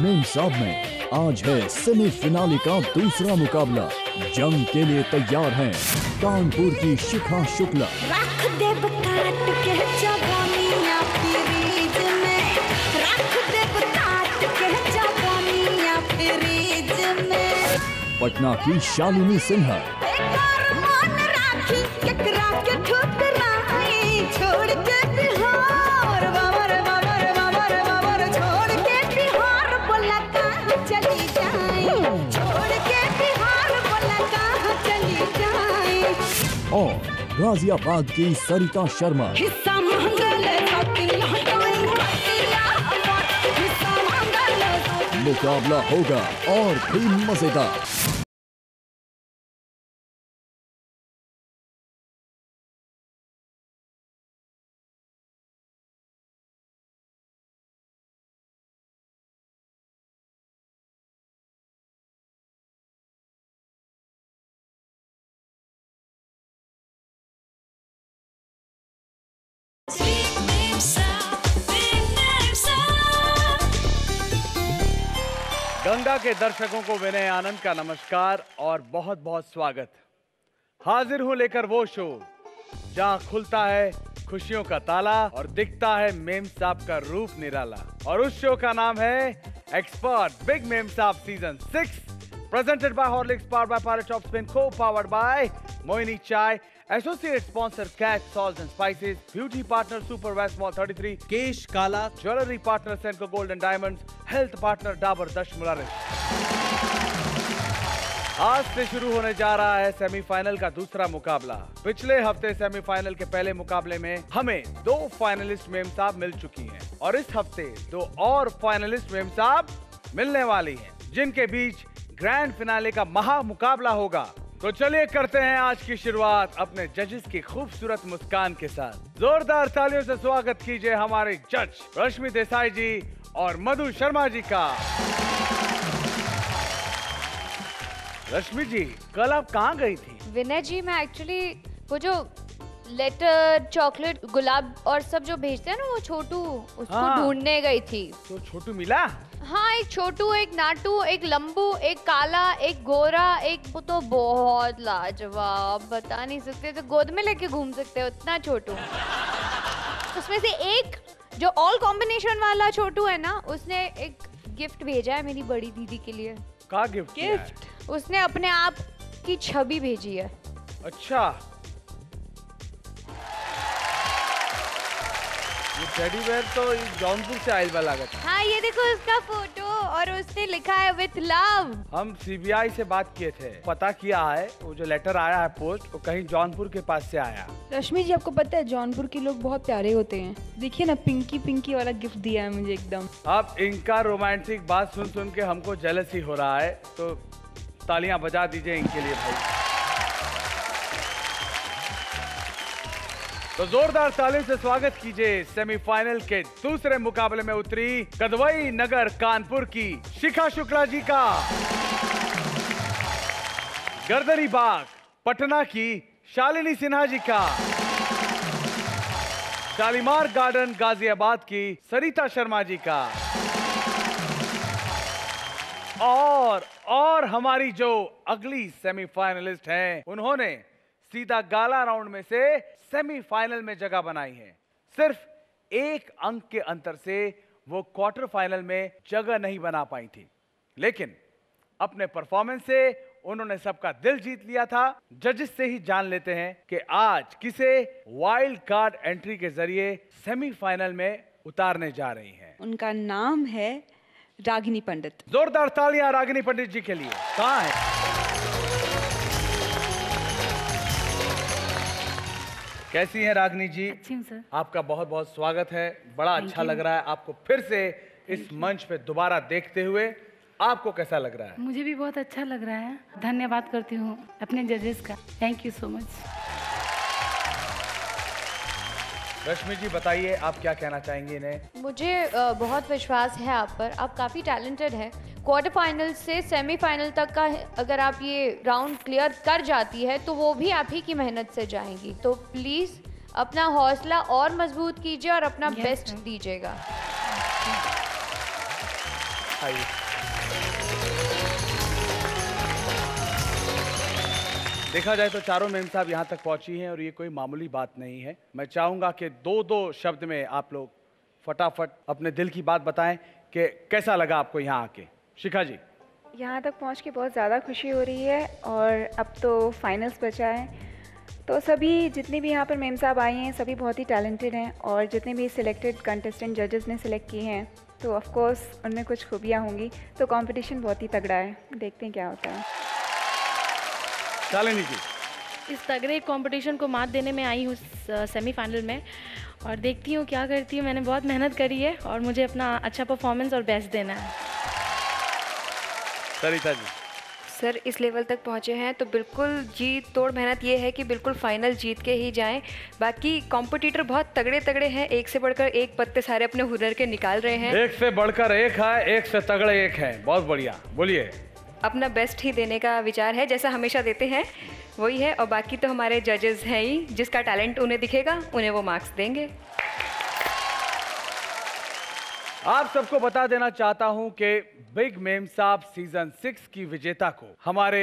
Ma'am साहब में आज है सेमीफिनाले का दूसरा मुकाबला। जंग के लिए तैयार हैं कानपुर की शिखा शुक्ला, रख दे काट के जवानियां फ्रीज में, रख दे काट के जवानियां फ्रीज में। पटना की शालिनी सिन्हा, एक और मान राखी केकरा के ठुकराई, छोड़ के बिहार बाबर बाबर बाबर बाबर, छोड़ के बिहार बोला कहाँ चली जाए, छोड़ के बिहार बोला कहाँ चली जाए। और गाजियाबाद की सरिता शर्मा, हिस्सा मंगल कातिल हटाई कातिला, हिस्सा मंगल। मुकाबला होगा और भी मजेदार। गंगा के दर्शकों को विनय आनंद का नमस्कार और बहुत बहुत स्वागत। हाजिर हूं लेकर वो शो जहां खुलता है खुशियों का ताला और दिखता है मेम साहब का रूप निराला। और उस शो का नाम है एक्सपर्ट बिग मेम साहब season 6, presented by Horlicks, powered by Pilot Top Spin, co-powered by Moini Chai, associate sponsor Catch Salt and Spices, beauty partner Super West Mall 33, केश काला, jewellery partner Senco gold and diamonds, health partner Dabur दशमुलारिश। आज से शुरू होने जा रहा है सेमीफाइनल का दूसरा मुकाबला। पिछले हफ्ते सेमीफाइनल के पहले मुकाबले में हमें 2 फाइनलिस्ट मेम साहब मिल चुकी हैं और इस हफ्ते 2 और फाइनलिस्ट मेम साहब मिलने वाली हैं, जिनके बीच ग्रैंड फिनाले का महा मुकाबला होगा। तो चलिए करते हैं आज की शुरुआत अपने जजेस की खूबसूरत मुस्कान के साथ। जोरदार तालियों से स्वागत कीजिए हमारे जज रश्मि देसाई जी और मधु शर्मा जी का। रश्मि जी, कल आप कहाँ गई थी? विनय जी, मैं एक्चुअली वो जो लेटर, चॉकलेट, गुलाब और सब जो भेजते हैं ना, वो छोटू, उसको ढूंढने गई थी। तो छोटू मिला? हाँ, एक छोटू, एक नाटू, एक लंबू, एक काला, एक गोरा, एक वो तो बहुत लाजवाब, बता नहीं सकते, तो गोद में लेके घूम सकते हो इतना छोटू। उसमें से एक जो ऑल कॉम्बिनेशन वाला छोटू है ना, उसने एक गिफ्ट भेजा है मेरी बड़ी दीदी के लिए। क्या गिफ्ट? उसने अपने आप की छवि भेजी है। अच्छा, ये टेडी बेयर तो जौनपुर से आयल वाला था। हाँ, ये देखो उसका फोटो और उसने लिखा है विथ लव। हम सीबीआई से बात किए थे, पता किया है वो जो लेटर आया है पोस्ट, वो कहीं जौनपुर के पास से आया। रश्मि जी, आपको पता है जौनपुर के लोग बहुत प्यारे होते हैं। देखिए ना, पिंकी पिंकी वाला गिफ्ट दिया है मुझे एकदम। अब इनका रोमांटिक बात सुन सुन के हमको जेलस ही हो रहा है, तो तालियां बजा दीजिए इनके लिए भाई। तो जोरदार तालियों से स्वागत कीजिए सेमीफाइनल के दूसरे मुकाबले में उतरी कदवई नगर कानपुर की शिखा शुक्ला जी का, गर्दरी बाग पटना की शालिनी सिन्हा जी का, शालीमार गार्डन गाजियाबाद की सरिता शर्मा जी का, और हमारी जो अगली सेमीफाइनलिस्ट हैं, उन्होंने सीधा गाला राउंड में से सेमीफाइनल में जगह बनाई है। सिर्फ 1 अंक के अंतर से वो क्वार्टर फाइनल में जगह नहीं बना पाई थी, लेकिन अपने परफॉर्मेंस से उन्होंने सबका दिल जीत लिया था। जजेस से ही जान लेते हैं कि आज किसे वाइल्ड कार्ड एंट्री के जरिए सेमीफाइनल में उतारने जा रही हैं। उनका नाम है रागिनी पंडित। जोरदार तालियां रागिनी पंडित जी के लिए। कहाँ है? कैसी हैं रागिनी जी? अच्छी हूं सर। आपका बहुत बहुत स्वागत है। बड़ा अच्छा लग रहा है आपको फिर से इस मंच पे दोबारा देखते हुए। आपको कैसा लग रहा है? मुझे भी बहुत अच्छा लग रहा है। धन्यवाद करती हूँ अपने जजेस का। Thank you so much. Rashmi ji बताइए, आप क्या कहना चाहेंगे इन्हें? मुझे बहुत विश्वास है आप पर। आप काफ़ी टैलेंटेड हैं। क्वार्टर फाइनल से सेमीफाइनल तक का अगर आप ये राउंड क्लियर कर जाती है तो वो भी आप ही की मेहनत से जाएंगी। तो प्लीज़ अपना हौसला और मजबूत कीजिए और अपना बेस्ट दीजिएगा। आइए। देखा जाए तो चारों मेम साहब यहाँ तक पहुंची हैं और ये कोई मामूली बात नहीं है। मैं चाहूंगा कि दो शब्द में आप लोग फटाफट अपने दिल की बात बताएं कि कैसा लगा आपको यहाँ आके। शिखा जी। यहाँ तक पहुँच के बहुत ज़्यादा खुशी हो रही है और अब तो फाइनल्स बचा है। तो सभी जितने भी यहाँ पर मेम साहब आई हैं सभी बहुत ही टैलेंटेड हैं और जितने भी सिलेक्टेड कंटेस्टेंट जजेस ने सिलेक्ट किए हैं तो ऑफ कोर्स उनमें कुछ खूबियाँ होंगी। तो कंपटीशन बहुत ही तगड़ा है, देखते हैं क्या होता है। शालिनी जी। इस तगड़े कंपटीशन को मात देने में आई हूँ सेमीफाइनल में और देखती हूँ क्या करती हूँ। मैंने बहुत मेहनत करी है और मुझे अपना अच्छा परफॉर्मेंस और बेस्ट देना है। सरिता जी। सर इस लेवल तक पहुँचे हैं तो बिल्कुल जी तोड़ मेहनत ये है कि बिल्कुल फाइनल जीत के ही जाएं। बाकी कॉम्पिटिटर बहुत तगड़े हैं, एक से बढ़कर एक पत्ते सारे अपने हुनर के निकाल रहे हैं। एक से बढ़कर एक है, एक से तगड़े एक है। बहुत बढ़िया, बोलिए। अपना बेस्ट ही देने का विचार है, जैसा हमेशा देते हैं वही है। और बाकी तो हमारे जजेस हैं ही, जिसका टैलेंट उन्हें दिखेगा उन्हें वो मार्क्स देंगे। आप सबको बता देना चाहता हूं कि बिग मेम साहब सीजन 6 की विजेता को हमारे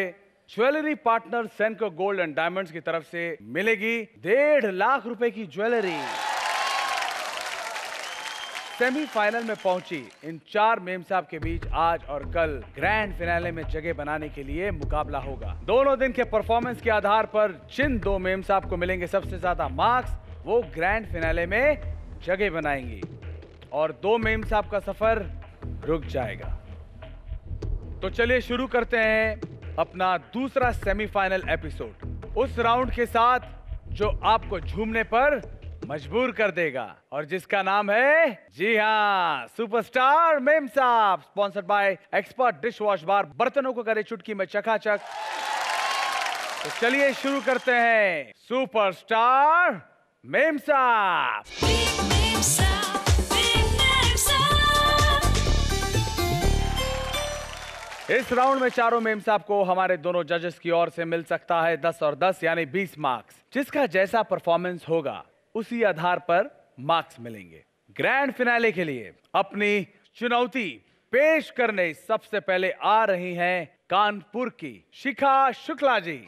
jewellery partner Senco gold and diamonds की तरफ से मिलेगी 1.5 लाख रुपए की ज्वेलरी। सेमीफाइनल में पहुंची इन 4 मेम साहब के बीच आज और कल ग्रैंड फिनाले में जगह बनाने के लिए मुकाबला होगा। दोनों दिन के परफॉर्मेंस के आधार पर जिन 2 मेम साहब को मिलेंगे सबसे ज्यादा मार्क्स, वो ग्रैंड फिनाले में जगह बनाएंगी और 2 मेम साहब का सफर रुक जाएगा। तो चलिए शुरू करते हैं अपना दूसरा सेमीफाइनल एपिसोड, उस राउंड के साथ जो आपको झूमने पर मजबूर कर देगा और जिसका नाम है, जी हाँ, सुपरस्टार मेम साहब, sponsored by expert dish wash bar. बर्तनों को करे चुटकी में चकाचक। तो चलिए शुरू करते हैं सुपरस्टार मेम साहब। इस राउंड में चारों मेम साहब को हमारे दोनों जजेस की ओर से मिल सकता है 10 और 10 यानी 20 मार्क्स। जिसका जैसा परफॉर्मेंस होगा उसी आधार पर मार्क्स मिलेंगे। ग्रैंड फिनाले के लिए अपनी चुनौती पेश करने सबसे पहले आ रही हैं कानपुर की शिखा शुक्ला जी।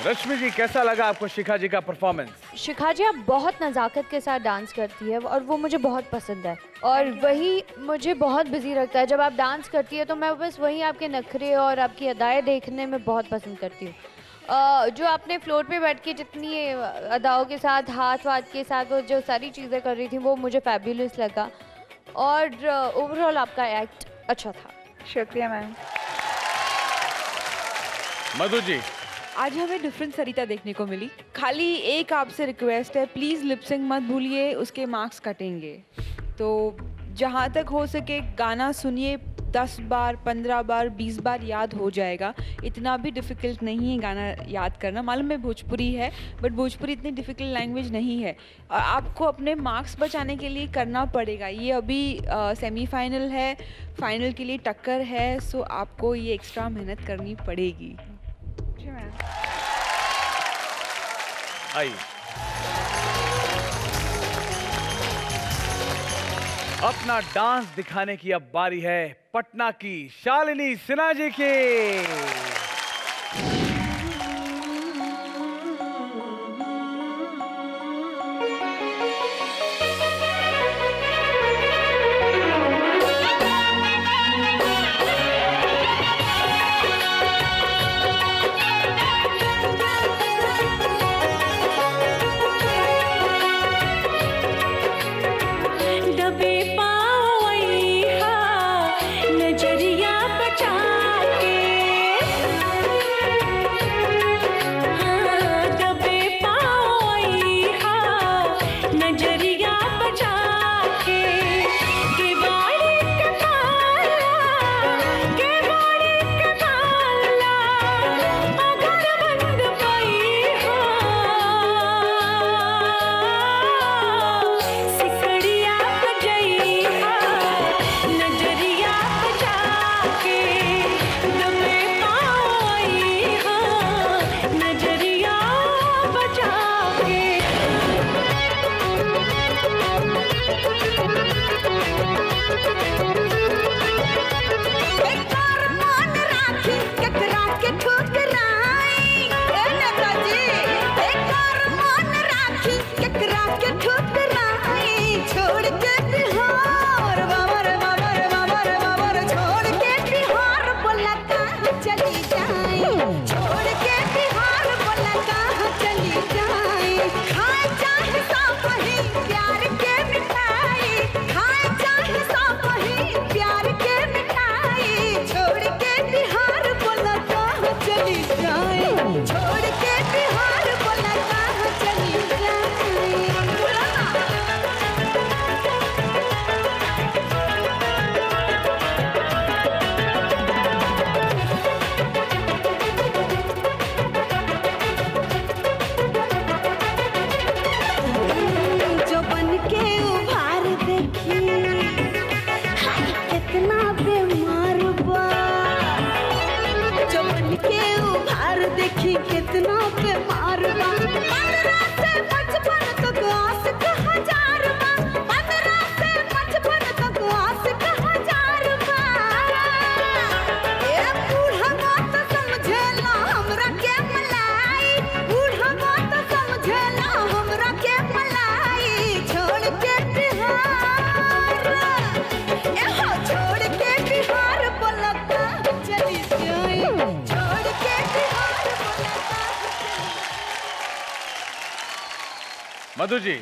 रश्मि जी, कैसा लगा आपको शिखा जी का परफॉर्मेंस? शिखा जी आप बहुत नज़ाकत के साथ डांस करती है और वो मुझे बहुत पसंद है और वही मुझे बहुत बिजी रखता है। जब आप डांस करती है तो मैं बस वही आपके नखरे और आपकी अदाएं देखने में बहुत पसंद करती हूँ। जो आपने फ्लोर पे बैठ के जितनी अदाओं के साथ हाथ वाथ के साथ वो जो सारी चीज़ें कर रही थी वो मुझे फैबुलस लगा और ओवरऑल आपका एक्ट अच्छा था। शुक्रिया मैम। मधु जी, आज हमें डिफरेंट सरिता देखने को मिली। खाली एक आपसे रिक्वेस्ट है, प्लीज़ लिपसिंग मत भूलिए, उसके मार्क्स कटेंगे। तो जहाँ तक हो सके गाना सुनिए, 10 बार 15 बार 20 बार याद हो जाएगा। इतना भी डिफ़िकल्ट नहीं है गाना याद करना। मालूम है भोजपुरी है, बट भोजपुरी इतनी डिफ़िकल्ट लैंग्वेज नहीं है। आपको अपने मार्क्स बचाने के लिए करना पड़ेगा। ये अभी सेमीफाइनल है, फाइनल के लिए टक्कर है, सो आपको ये एक्स्ट्रा मेहनत करनी पड़ेगी। जी मैम। आइए अपना डांस दिखाने की अब बारी है पटना की शालिनी सिन्हा जी की। दबे पाँव वैहा नजरिया बचा के, हाँ दबे पाँव वैहा नजरिया बचा के, केवाड़ी के ताला अगर बंद पैहा, सिकड़िया बजैहा नजरिया बचा के, दबे पाँव वैहा नजरिया बचा के। एक बार मान राखी केकरा के ठुकराई, ए नेताजी एक बार मान राखी केकरा के ठुकराई, छोड़ के बिहार बाबर बाबर बाबर बाबर, छोड़ के बिहार बोला कहाँ चली जाए, छोड़ के बिहार बोला कहाँ चली जाए, खाए चाहे सब ही प्यार के मिठाई, खाए चाहे सब ही प्यार के मिठाई, छोड़ के बिहार बोला कहाँ चली जाए, छोड़ के बिहार बोला कहाँ चली जाए। जो बन के उभार देखी हाय कितना बीमार बा, जो बन के उभार देखी कितना बीमार बा, 15 से 55 तक आस का 1000 बा, 15 से 55 तक आस का 1000 बा, ए बूढ़ा बात समझेला हमरा के मलाई, बूढ़ा बात समझेला हमरा के मलाई, छोड़ के बिहार, ए हो छोड़ के बिहार बोला कहाँ चली जाए, छोड़ के बिहार बोला कहाँ मधु जी,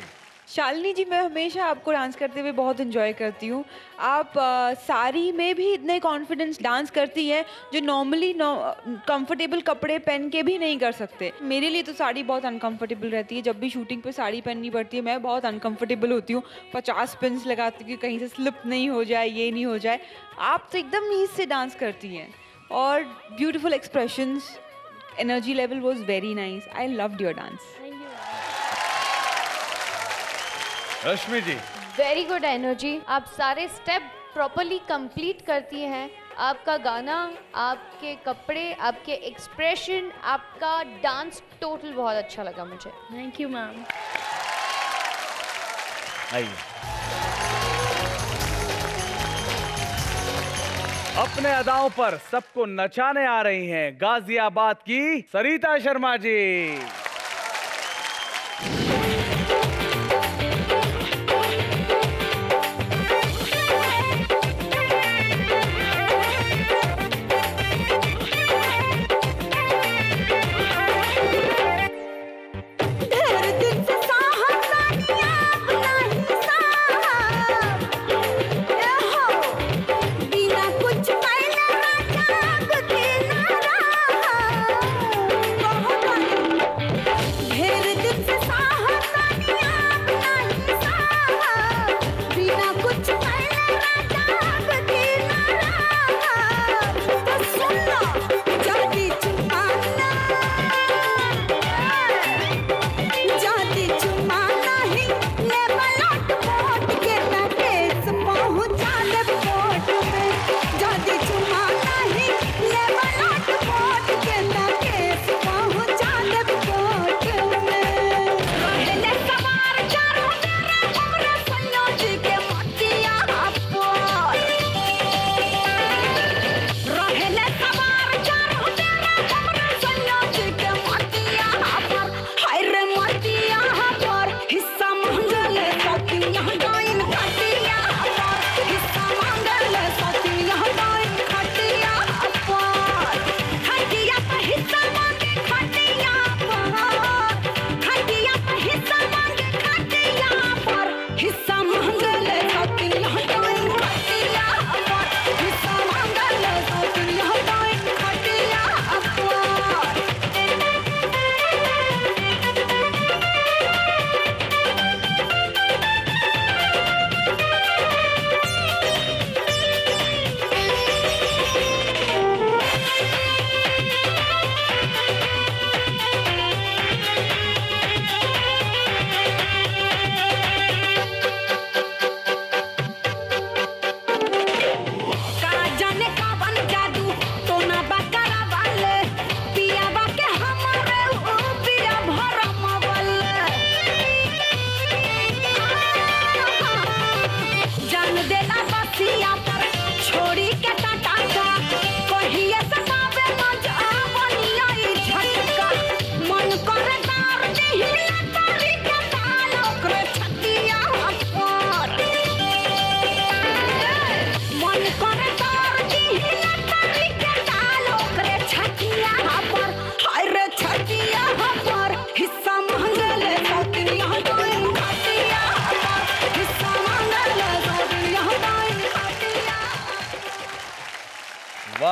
शालिनी जी, मैं हमेशा आपको डांस करते हुए बहुत एंजॉय करती हूँ। आप साड़ी में भी इतने कॉन्फिडेंस डांस करती हैं जो नॉर्मली कंफर्टेबल कपड़े पहन के भी नहीं कर सकते। मेरे लिए तो साड़ी बहुत अनकंफर्टेबल रहती है। जब भी शूटिंग पे साड़ी पहननी पड़ती है मैं बहुत अनकंफर्टेबल होती हूँ। 50 पिन्स लगाती हूँ कि कहीं से स्लिप नहीं हो जाए, ये नहीं हो जाए। आप तो एकदम नीज से डांस करती हैं और beautiful expressions, energy level was very nice. I loved your dance. Rashmi ji, very good energy, आप सारे स्टेप प्रॉपरली कंप्लीट करती हैं। आपका गाना, आपके कपड़े, आपके एक्सप्रेशन, आपका डांस टोटल बहुत अच्छा लगा मुझे। Thank you ma'am. आइए अपने अदाओं पर सबको नचाने आ रही हैं गाजियाबाद की सरिता शर्मा जी।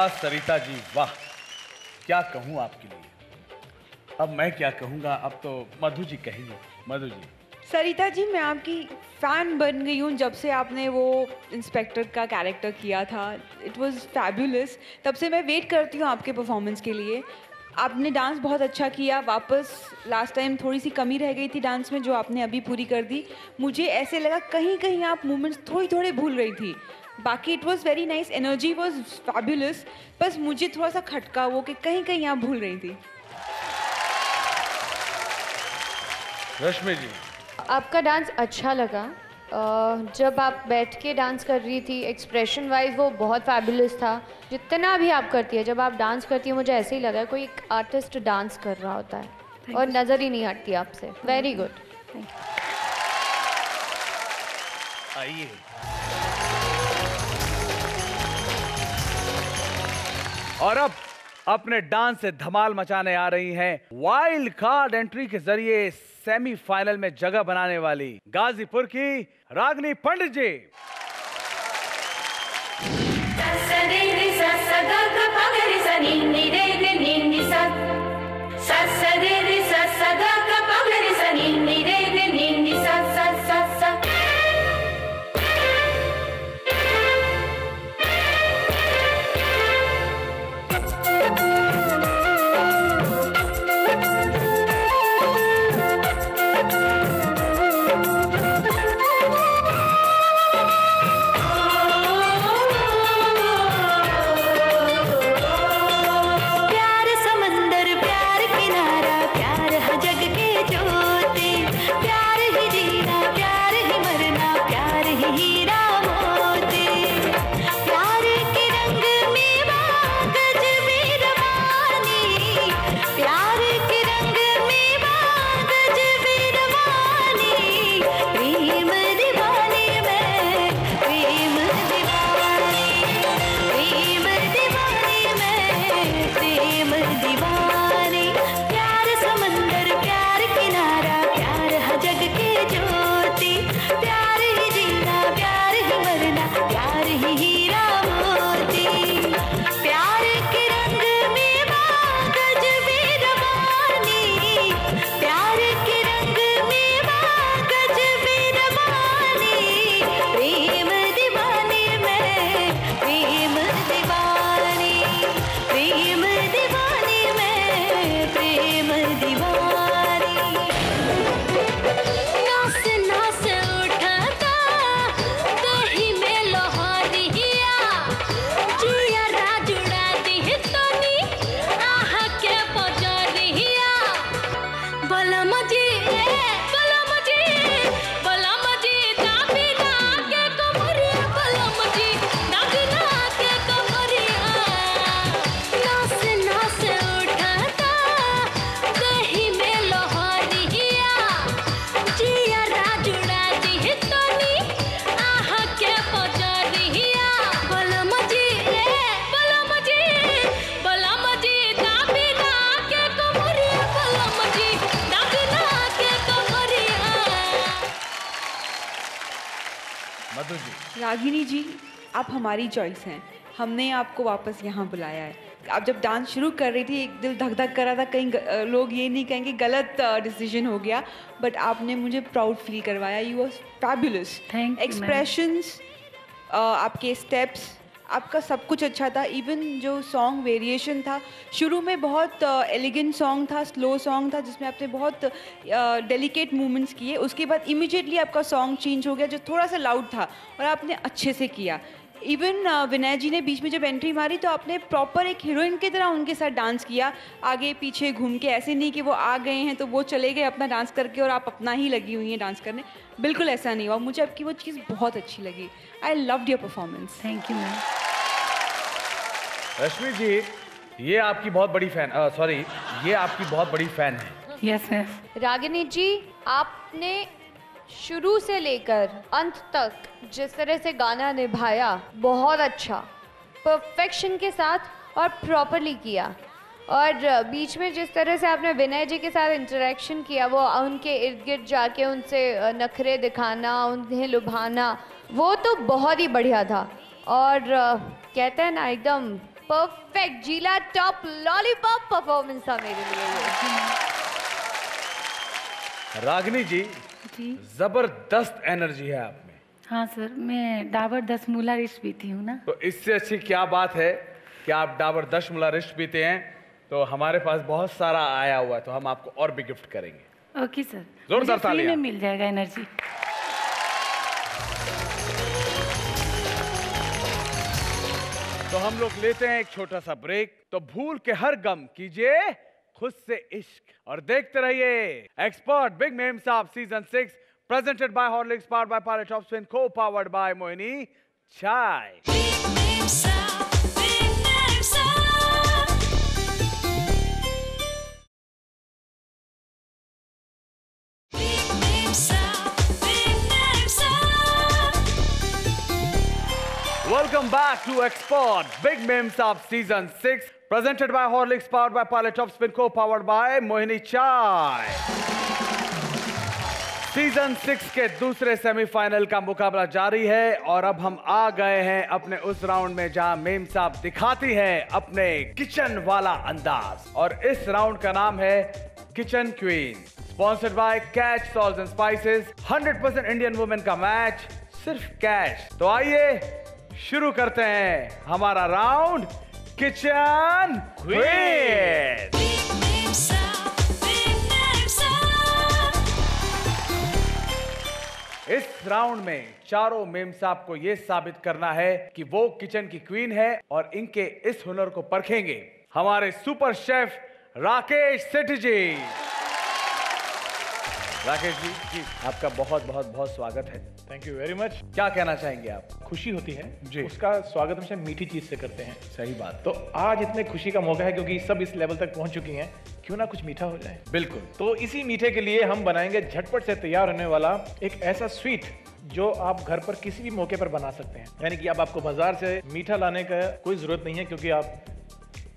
वाह सरिता जी वाह, क्या कहूँ आपके लिए। अब मैं क्या कहूँगा, अब तो मधु जी कहेंगे। मधु जी। सरिता जी, मैं आपकी फ़ैन बन गई हूँ जब से आपने वो इंस्पेक्टर का कैरेक्टर किया था। It was fabulous. तब से मैं वेट करती हूँ आपके परफॉर्मेंस के लिए। आपने डांस बहुत अच्छा किया। वापस लास्ट टाइम थोड़ी सी कमी रह गई थी डांस में, जो आपने अभी पूरी कर दी। मुझे ऐसे लगा कहीं कहीं आप मूवमेंट्स थोड़े भूल रही थी, बाकी it was very nice, energy was fabulous. बस मुझे थोड़ा सा खटका वो कि कहीं कहीं आप भूल रही थी। रश्मि जी। आपका डांस अच्छा लगा। जब आप बैठ के डांस कर रही थी, एक्सप्रेशन वाइज वो बहुत फैबुलस था। जितना भी आप करती है, जब आप डांस करती है मुझे ऐसे ही लगा कोई एक आर्टिस्ट डांस कर रहा होता है और नज़र ही नहीं हटती आपसे। Very good. Thank you. आइए और अब अपने डांस से धमाल मचाने आ रही हैं वाइल्ड कार्ड एंट्री के जरिए सेमीफाइनल में जगह बनाने वाली गाजीपुर की रागिनी पंडित जी। रागिनी जी, आप हमारी चॉइस हैं। हमने आपको वापस यहाँ बुलाया है। आप जब डांस शुरू कर रही थी, एक दिल धक धक कर रहा था, कहीं लोग ये नहीं कहेंगे गलत डिसीजन हो गया, बट आपने मुझे प्राउड फील करवाया। You was fabulous. एक्सप्रेशंस, आपके स्टेप्स, आपका सब कुछ अच्छा था। इवन जो सॉन्ग वेरिएशन था, शुरू में बहुत एलिगेंट सॉन्ग था, स्लो सॉन्ग था जिसमें आपने बहुत डेलिकेट मूवमेंट्स किए। उसके बाद इमीडिएटली आपका सॉन्ग चेंज हो गया जो थोड़ा सा लाउड था, और आपने अच्छे से किया। इवन विनय जी ने बीच में जब एंट्री मारी तो आपने प्रॉपर एक हीरोइन की तरह उनके साथ डांस किया, आगे पीछे घूम के। ऐसे नहीं कि वो आ गए हैं तो वो चले गए अपना डांस करके और आप अपना ही लगी हुई हैं डांस करने। बिल्कुल ऐसा नहीं हुआ। मुझे आपकी वो चीज़ बहुत अच्छी लगी। I loved your performance. Thank you ma'am. Rashmi ji, ये आपकी बहुत बड़ी फैन, सॉरी, ये आपकी बहुत बड़ी फैन है। Yes ma'am. रागिनी जी, आपने शुरू से लेकर अंत तक जिस तरह से गाना निभाया, बहुत अच्छा, परफेक्शन के साथ और प्रॉपरली किया। और बीच में जिस तरह से आपने विनय जी के साथ इंटरेक्शन किया, वो उनके इर्द गिर्द जाके उनसे नखरे दिखाना, उन्हें लुभाना, वो तो बहुत ही बढ़िया था। और कहते हैं ना, एकदम परफेक्ट जीला टॉप लॉलीपॉप परफॉर्मेंस था मेरे लिए ये। रागिनी जी, जी जबरदस्त एनर्जी है आप में। हाँ सर, मैं डाबर 10 मूला रिश पीती हूँ ना। तो इससे अच्छी क्या बात है कि आप डाबर 10 मूला रिश पीते हैं। तो हमारे पास बहुत सारा आया हुआ है, तो हम आपको और भी गिफ्ट करेंगे। ओके सर, जोरदार मुझे फ्री तालियां। में मिल जाएगा एनर्जी। तो हम लोग लेते हैं एक छोटा सा ब्रेक। तो भूल के हर गम कीजिए खुद से इश्क और देखते रहिए एक्सपर्ट बिग मेम साहब season 6 presented by Horlicks, powered by pilot off spin, को पावर्ड बाय मोहिनी चाय। Welcome back to Export Big Mem Saab Season 6 presented by Horlicks, powered by Pilot Top Spin, co-powered by Mohini Chai। Season 6 के दूसरे semifinal का मुकाबला जारी है और अब हम आ गए हैं अपने उस राउंड में जहां मेम साहब दिखाती है अपने किचन वाला अंदाज। और इस राउंड का नाम है kitchen queen, sponsored by catch salts and spices. 100% Indian women का मैच, सिर्फ कैश। तो आइए शुरू करते हैं हमारा राउंड किचन क्वीन। इस राउंड में चारों मेम साहब को यह साबित करना है कि वो किचन की क्वीन है और इनके इस हुनर को परखेंगे हमारे सुपर शेफ राकेश सेठी जी। राकेश जी, आपका बहुत बहुत बहुत स्वागत है। Thank you very much. क्या कहना चाहेंगे आप? खुशी होती है जी, उसका स्वागत हमेशा मीठी चीज से करते हैं। सही बात। तो आज इतने खुशी का मौका है क्योंकि सब इस लेवल तक पहुंच चुकी हैं, क्यों ना कुछ मीठा हो जाए। बिल्कुल। तो इसी मीठे के लिए हम बनाएंगे झटपट से तैयार होने वाला एक ऐसा स्वीट जो आप घर पर किसी भी मौके पर बना सकते हैं। यानी कि अब आपको बाजार से मीठा लाने का कोई जरूरत नहीं है क्योंकि आप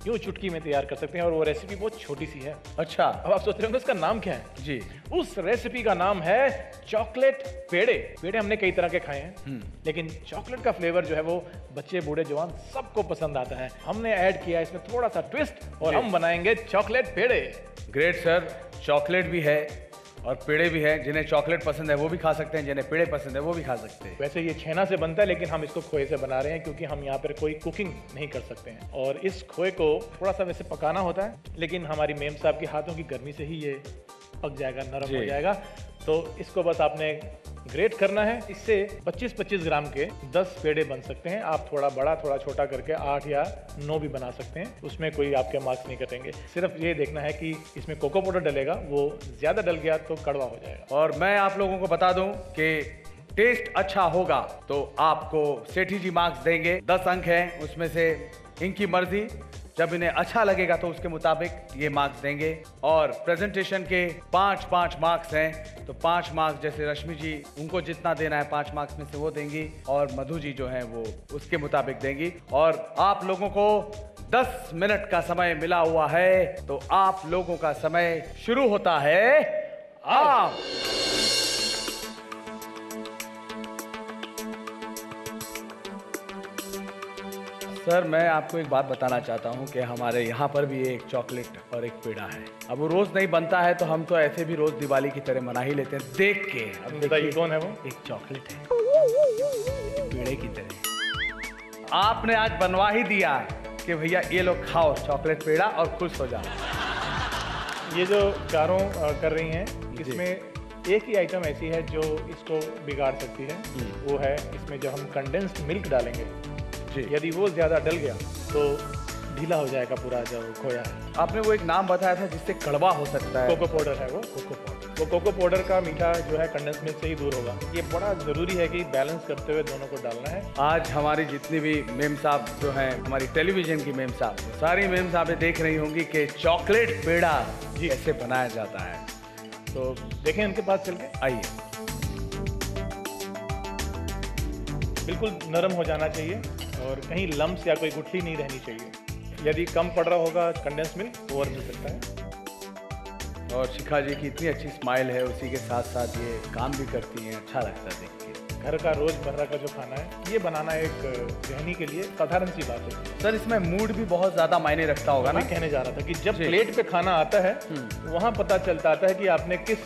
यूं चुटकी में तैयार कर सकते हैं और वो रेसिपी बहुत छोटी सी है। अच्छा, अब आप सोच रहे होंगे उसका नाम क्या है? जी, उस रेसिपी का नाम है चॉकलेट पेड़े। पेड़े हमने कई तरह के खाए हैं, लेकिन चॉकलेट का फ्लेवर जो है वो बच्चे बूढ़े जवान सबको पसंद आता है। हमने ऐड किया इसमें थोड़ा सा ट्विस्ट और हम बनाएंगे चॉकलेट पेड़े। Great sir. चॉकलेट भी है और पेड़े भी हैं। जिन्हें चॉकलेट पसंद है वो भी खा सकते हैं, जिन्हें पेड़े पसंद है वो भी खा सकते हैं। वैसे ये छेना से बनता है लेकिन हम इसको खोए से बना रहे हैं क्योंकि हम यहाँ पर कोई कुकिंग नहीं कर सकते हैं और इस खोए को थोड़ा सा वैसे पकाना होता है, लेकिन हमारी मेम साहब के हाथों की गर्मी से ही ये पक जाएगा, नरम हो जाएगा। तो इसको बस आपने ग्रेट करना है। इससे 25-25 ग्राम के 10 पेड़े बन सकते हैं। आप थोड़ा बड़ा थोड़ा छोटा करके 8 या 9 भी बना सकते हैं, उसमें कोई आपके मार्क्स नहीं कटेंगे। सिर्फ ये देखना है कि इसमें कोको पाउडर डलेगा, वो ज्यादा डल गया तो कड़वा हो जाएगा। और मैं आप लोगों को बता दूं कि टेस्ट अच्छा होगा तो आपको सेठी जी मार्क्स देंगे। 10 अंक हैं, उसमें से इनकी मर्जी। जब इन्हें अच्छा लगेगा तो उसके मुताबिक ये मार्क्स देंगे। और प्रेजेंटेशन के 5-5 मार्क्स हैं, तो 5 मार्क्स जैसे रश्मि जी उनको जितना देना है 5 मार्क्स में से वो देंगी और मधु जी जो हैं वो उसके मुताबिक देंगी। और आप लोगों को 10 मिनट का समय मिला हुआ है, तो आप लोगों का समय शुरू होता है अब। सर, मैं आपको एक बात बताना चाहता हूं कि हमारे यहाँ पर भी एक चॉकलेट और एक पेड़ा है। अब वो रोज नहीं बनता है तो हम तो ऐसे भी रोज दिवाली की तरह मना ही लेते हैं देख के। अब बताइए कौन है वो? एक चॉकलेट है पेड़े की तरह। आपने आज बनवा ही दिया कि भैया ये लोग खाओ चॉकलेट पेड़ा और खुश हो जाओ। ये जो चारों कर रही हैं, इसमें एक ही आइटम ऐसी है जो इसको बिगाड़ सकती है, वो है इसमें जो हम कंडेंस्ड मिल्क डालेंगे। यदि वो ज्यादा डल गया तो ढीला हो जाएगा पूरा जो खोया है। आपने वो एक नाम बताया था जिससे कड़वा हो सकता है। कोको पाउडर है वो, कोको पाउडर। वो कोको पाउडर का मीठा जो है कंडेंस मिल्क से ही दूर होगा। ये बड़ा जरूरी है कि बैलेंस करते हुए दोनों को डालना है। आज हमारी जितनी भी मेम साहब जो हैं, हमारी टेलीविजन की मेम साहब, सारी मेम साहबें देख रही होंगी कि चॉकलेट पेड़ा कैसे बनाया जाता है। तो देखें उनके पास चल के। आइए। बिल्कुल नरम हो जाना चाहिए और कहीं लम्स या कोई गुठली नहीं रहनी चाहिए। यदि कम पड़ रहा होगा कंडेंस मिल्क ओवर मिल सकता है। और शिखा जी की इतनी अच्छी स्माइल है, उसी के साथ साथ ये काम भी करती हैं, अच्छा लगता है देख के। घर का रोजमर्रा का जो खाना है ये बनाना एक गृहिणी के लिए साधारण सी बात है। सर इसमें मूड भी बहुत ज्यादा मायने रखता होगा ना। मैं कहने जा रहा था कि जब प्लेट पे खाना आता है वहाँ पता चलता है कि आपने किस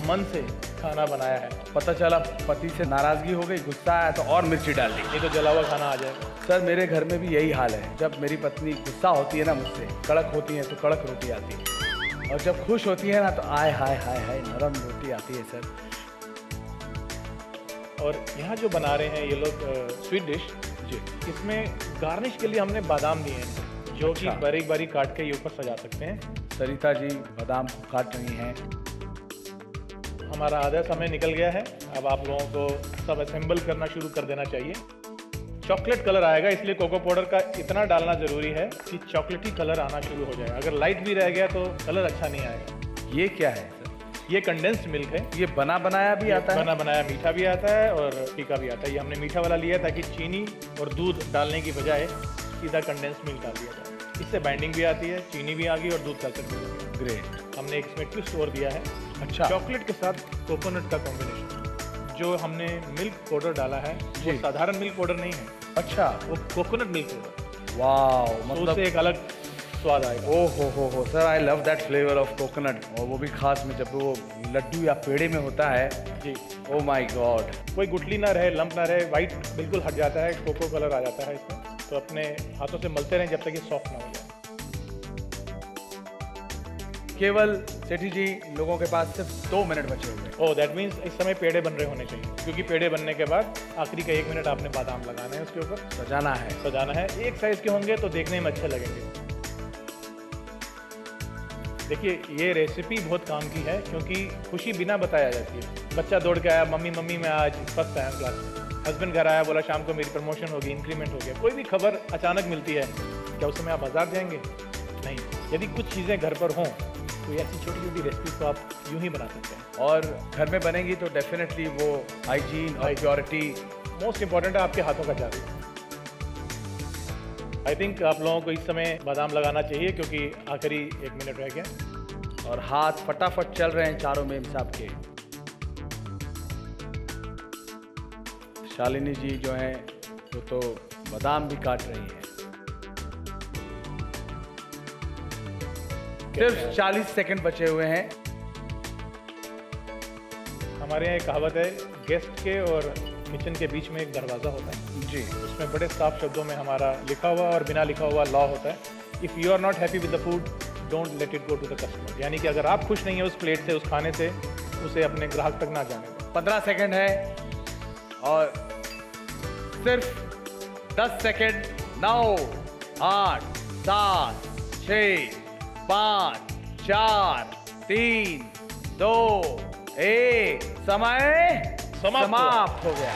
मन से खाना बनाया है। पता चला पति से नाराजगी हो गई, गुस्सा आया तो और मिर्ची डाल दी, नहीं तो जला हुआ खाना आ जाएगा। सर मेरे घर में भी यही हाल है। जब मेरी पत्नी गुस्सा होती है ना मुझसे, कड़क होती है तो कड़क रोटी आती है, और जब खुश होती है ना तो आय हाय हाय हाय नरम रोटी आती है सर। और यहाँ जो बना रहे हैं ये लोग स्वीट डिश जी, इसमें गार्निश के लिए हमने बादाम दिए हैं जो कि बारीक बारीक काट के ये ऊपर सजा सकते हैं। सरिता जी बादाम काट रही हैं। हमारा आधा समय निकल गया है, अब आप लोगों को सब असेंबल करना शुरू कर देना चाहिए। चॉकलेट कलर आएगा, इसलिए कोको पाउडर का इतना डालना जरूरी है कि चॉकलेटी कलर आना शुरू हो जाए। अगर लाइट भी रह गया तो कलर अच्छा नहीं आएगा। ये क्या है? ये कंडेंस्ड मिल्क है। ये बना बनाया भी आता है? बना बनाया मीठा भी आता है और फीका भी आता है। ये हमने मीठा वाला लिया ताकि चीनी और दूध डालने की बजाय सीधा कंडेंस्ड मिल्क डाल दिया जाए। इससे बाइंडिंग भी आती है, चीनी भी आ गई और दूध का असर भी आ गया। ग्रेट। हमने इसमें ट्विस्ट और दिया है। अच्छा। चॉकलेट के साथ कोकोनट का कॉम्बिनेशन। जो हमने मिल्क पाउडर डाला है वो साधारण मिल्क पाउडर नहीं है। अच्छा। वो कोकोनट मिल्क पाउडर। वाओ, मतलब उससे एक अलग स्वाद आएगा। ओ हो sir, I love that flavour of coconut. और वो भी खास में जब वो लड्डू या पेड़े में होता है जी। Oh my God. कोई गुठली ना रहे, लंप ना रहे, वाइट बिल्कुल हट जाता है, कोको कलर आ जाता है इसमें। तो अपने हाथों से मलते रहें जब तक ये सॉफ्ट ना हो जाए। केवल सेठी जी लोगों के पास सिर्फ 2 मिनट बचे हुए हैं। ओह दैट मीन्स इस समय पेड़े बन रहे होने चाहिए, क्योंकि पेड़े बनने के बाद आखिरी का 1 मिनट आपने बादाम लगाना है उसके ऊपर। सजाना है। एक साइज के होंगे तो देखने में अच्छे लगेंगे। देखिए ये रेसिपी बहुत काम की है क्योंकि खुशी बिना बताया जाती है। बच्चा दौड़ के आया, मम्मी मैं आज फर्स्ट आया क्लास में। हस्बैंड घर आया, बोला शाम को मेरी प्रमोशन होगी, इंक्रीमेंट हो गया। कोई भी खबर अचानक मिलती है, क्या उस समय आप बाजार जाएंगे? नहीं। यदि कुछ चीज़ें घर पर हों तो ऐसी छोटी छोटी रेसिपी को आप यूं ही बना सकते हैं। और घर में बनेंगी तो डेफिनेटली वो हाइजीन और प्योरिटी मोस्ट इंपॉर्टेंट है, आपके हाथों का जादू। आई थिंक आप लोगों को इस समय बादाम लगाना चाहिए क्योंकि आखिरी 1 मिनट रह गया और हाथ फटाफट चल रहे हैं चारों मेम साहब के। शालिनी जी जो हैं वो तो बादाम भी काट रही हैं। सिर्फ 40 सेकंड बचे हुए हैं। हमारे यहाँ एक कहावत है, गेस्ट के और किचन के बीच में एक दरवाज़ा होता है जी। उसमें बड़े साफ शब्दों में हमारा लिखा हुआ और बिना लिखा हुआ लॉ होता है, if you are not happy with the food don't let it go to the customer. यानी कि अगर आप खुश नहीं है उस प्लेट से, उस खाने से, उसे अपने ग्राहक तक ना जाने दें। 15 सेकंड है और सिर्फ 10 सेकंड। 9 8 7 6 5 4 3 2 1 समय समाप्त हो गया।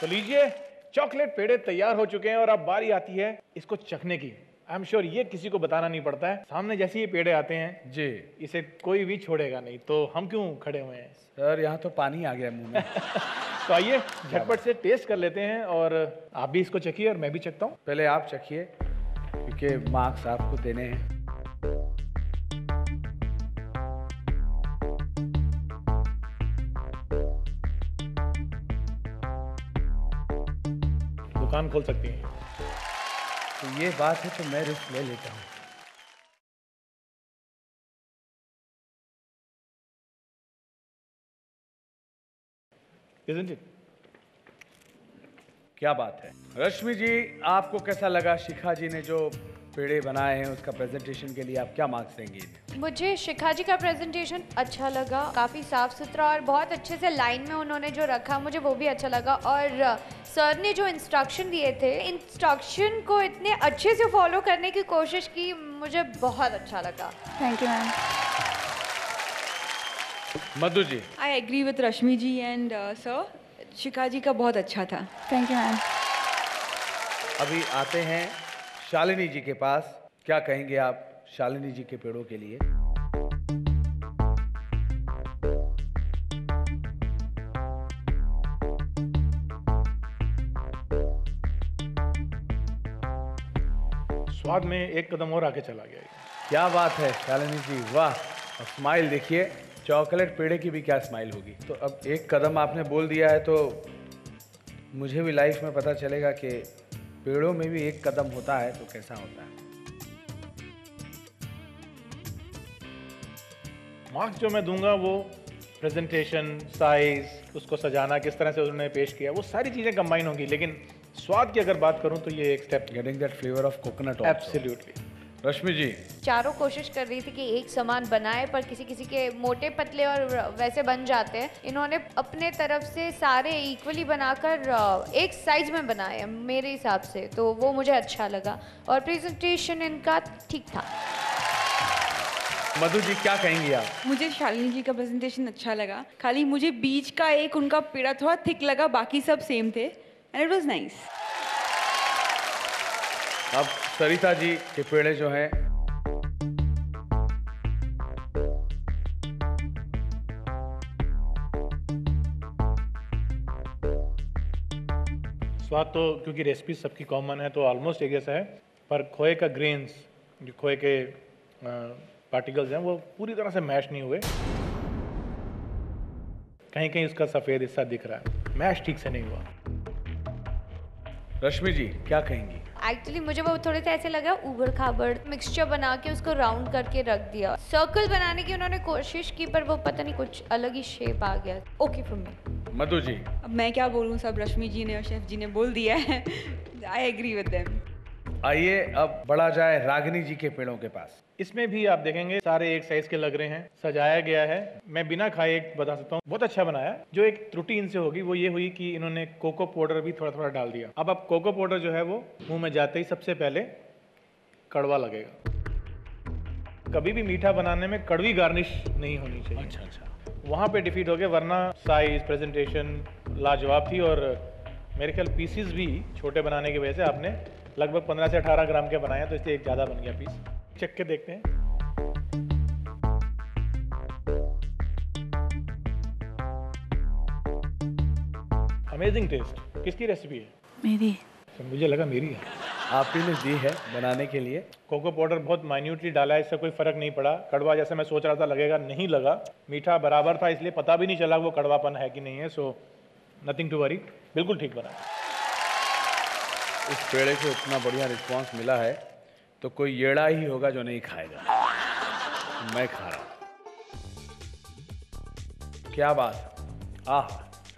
तो लीजिए, चॉकलेट पेड़े तैयार हो चुके हैं और अब बारी आती है इसको चखने की। आई एम श्योर ये किसी को बताना नहीं पड़ता है। सामने जैसे ये पेड़े आते हैं जी, इसे कोई भी छोड़ेगा नहीं। तो हम क्यों खड़े हुए हैं सर? यहाँ तो पानी आ गया मुंह में। तो आइए झटपट से टेस्ट कर लेते हैं और आप भी इसको चखिए और मैं भी चखता हूँ। पहले आप चखिए क्योंकि मार्क्स आपको देने हैं। दुकान खोल सकती हैं। तो ये बात है तो मैं रिस्क ले लेता हूँ। Isn't it? क्या बात है। रश्मि जी, आपको कैसा लगा? शिखा जी ने जो पेड़े बनाए हैं उसका प्रेजेंटेशन के लिए आप क्या मार्क्स देंगे? मुझे शिखा जी का प्रेजेंटेशन अच्छा लगा, काफ़ी साफ सुथरा और बहुत अच्छे से लाइन में उन्होंने जो रखा, मुझे वो भी अच्छा लगा। और सर ने जो इंस्ट्रक्शन दिए थे, इंस्ट्रक्शन को इतने अच्छे से फॉलो करने की कोशिश की, मुझे बहुत अच्छा लगा। Thank you ma'am. Madhu ji. I agree with Rashmi ji and sir, Shikha ji का बहुत अच्छा था। Thank you ma'am. अभी आते हैं शालिनी जी के पास। क्या कहेंगे आप शालिनी जी के पेड़ों के लिए? स्वाद में एक कदम और आगे चला गया। क्या बात है शालिनी जी, वाह। और स्माइल देखिए, चॉकलेट पेड़े की भी क्या स्माइल होगी। तो अब एक कदम आपने बोल दिया है तो मुझे भी लाइफ में पता चलेगा कि पेड़ों में भी एक कदम होता है तो कैसा होता है। मार्क्स जो मैं दूंगा वो प्रेजेंटेशन, साइज, उसको सजाना, किस तरह से उन्होंने पेश किया, वो सारी चीज़ें कंबाइन होंगी। लेकिन स्वाद की अगर बात करूं तो ये एक step, getting that flavour of coconut. Absolutely. Rashmi ji, चारों कोशिश कर रही थी कि एक समान बनाए, पर किसी किसी के मोटे पतले और वैसे बन जाते हैं। इन्होंने अपने तरफ से सारे इक्वली बनाकर एक साइज में बनाए मेरे हिसाब से, तो वो मुझे अच्छा लगा और प्रेजेंटेशन इनका ठीक था। मधु जी क्या कहेंगी आप? मुझे शालिनी जी का प्रेजेंटेशन अच्छा लगा, खाली मुझे बीच का एक उनका पेड़ा थोड़ा थिक लगा, बाकी सब सेम थे एंड इट वाज नाइस। अब सरिता जी के पेड़े जो हैं, स्वाद तो क्योंकि रेसिपी सबकी कॉमन है तो ऑलमोस्ट एक जैसा है, पर खोए का ग्रेन्स, जो खोए के पार्टिकल्स हैं, वो पूरी तरह से मैश नहीं हुए। कहीं कहीं उसका सफ़ेद हिस्सा दिख रहा है, मैश ठीक से नहीं हुआ। रश्मि जी क्या कहेंगी? एक्चुअली मुझे वो थोड़े से ऐसे लगा उबड़ खाबड़ मिक्सचर बना के उसको राउंड करके रख दिया। सर्कल बनाने की उन्होंने कोशिश की पर वो पता नहीं कुछ अलग ही शेप आ गया। Okay for me. Madhu ji? अब मैं क्या बोलूँ, सब रश्मि जी ने और शेफ जी ने बोल दिया है। I agree with them. आइए अब बढ़ा जाए रागिनी जी के पेड़ों के पास। इसमें भी आप देखेंगे सारे एक साइज के लग रहे हैं, सजाया गया है। मैं बिना खाए एक बता सकता हूँ, बहुत अच्छा बनाया। जो एक त्रुटि इनसे होगी वो ये हुई कि इन्होंने कोको पाउडर भी थोड़ा थोड़ा डाल दिया। अब कोको पाउडर जो है वो मुंह में जाते ही सबसे पहले कड़वा लगेगा। कभी भी मीठा बनाने में कड़वी गार्निश नहीं होनी चाहिए। अच्छा। वहाँ पे डिफीट हो गया, वरना साइज, प्रेजेंटेशन लाजवाब थी। और मेरे ख्याल पीसीज भी छोटे बनाने की वजह से आपने लगभग 15 से 18 ग्राम के बनाए, तो इसलिए एक ज़्यादा बन गया पीस। चख के देखते हैं। Amazing taste. किसकी रेसिपी है? मेरी। तो मुझे लगा मेरी है। आप ही ने दी है बनाने के लिए। कोको पाउडर बहुत माइन्यूटली डाला है, इससे कोई फर्क नहीं पड़ा। कड़वा जैसे मैं सोच रहा था लगेगा, नहीं लगा। मीठा बराबर था, इसलिए पता भी नहीं चला वो कड़वापन है कि नहीं है। सो नथिंग टू वरी, बिल्कुल ठीक बना। इस पेड़े को इतना बढ़िया रिस्पांस मिला है तो कोई येड़ा ही होगा जो नहीं खाएगा। मैं खा रहा हूं। क्या बात। आह,